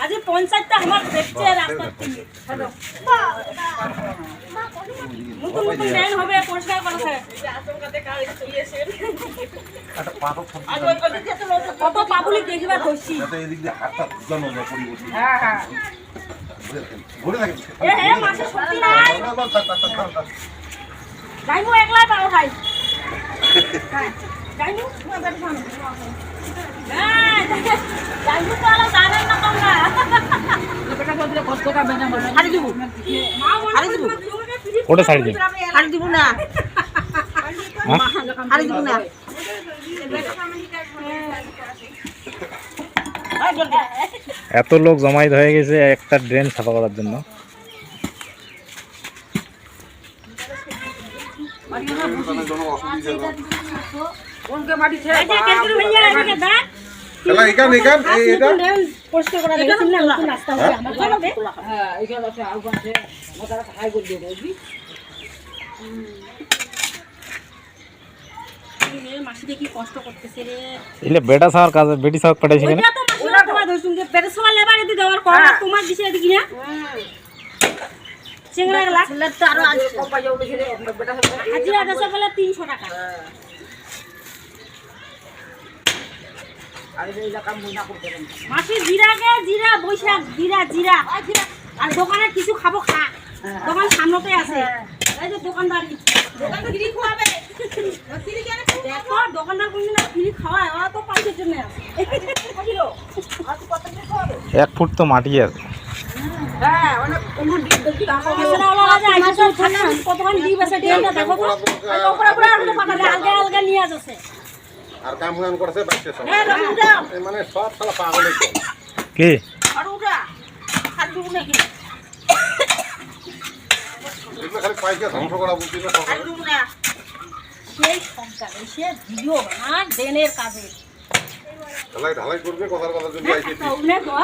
আজি পঞ্চায়েতটা আমার দেখছে রাস্তার থেকে নতুন নতুন ড্রেন হবে পরিষ্কার করেছে কত পাবলিক দেখিবার হইছি মাসে সত্যি নাই যাইমু একলাই পাও ভাই যাইমু যাইমু তো আলো জানেন না তোমরা ওটা সাইড দিন এত লোক জমায়েত হয়ে গেছে একটা ড্রেন সাফা করার জন্য। বেটা সার কাজ বেটি সার পাঠাইছি কেন বেটা সবার লেবারে দি দেওয়ার পর তোমার দিছে এদিকে না চিংড়া লাখ তো আরো আছে হাজিরা দেশে বলে 300 টাকা মাসি জিরাকে জিরা বৈশাখ জিরা জিরা আর দোকানে কিছু খাবো খা দোকান সামনেতে আছে এই যে দোকানদারি দোকান ফ্রি খাওয়াবে ফ্রি কেন দেখো দোকানদার কোনদিন ফ্রি খাওয়ায় ওরা তো পাইছে জন্য বুঝলো আর কত কি খাওয়াবে 1 ফুট তো মাটি আছে হ্যাঁ অনেক কোন ডিপ দেখি আসলে ওরা যে আইছে থানা কতক্ষণ ডিপ আছে ডিপটা দেখো তো আর উপরে উপরে আর পাতা আলগা আলগা নিয়ে যাচ্ছে আর কাম কাম করছে বাইতে সব এই মানে সব শালা পাগল হইছে কি আরুটা খালি নাকি এগুলো খালি পাইকে ধ্বংস করা বুঝি না সব আরুটা সেই সংসার এসে ভিডিও বানা দেনের কাজে ঢালাই ঢালাই করবে কথার কথা যদি আইছে ওনে কো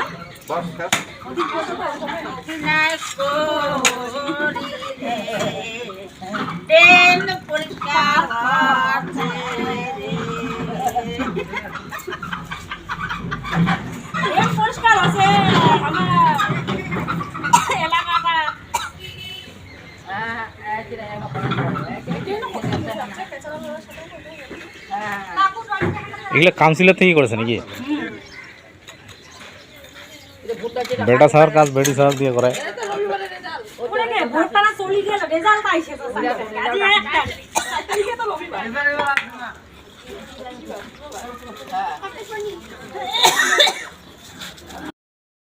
বাস খা নাই দেন পরীক্ষা হচ্ছে এই পরিষ্কার আছে আমার এলাকাটা এগুলো কাউন্সিলর থেকে করেছে নাকি বেটা সার কাজ বেটি সার দিয়ে করে ওটাকে ভোটটা না চলি গেল রেজাল্ট আইছে তো আজ একটা তারিখে তো রবিবার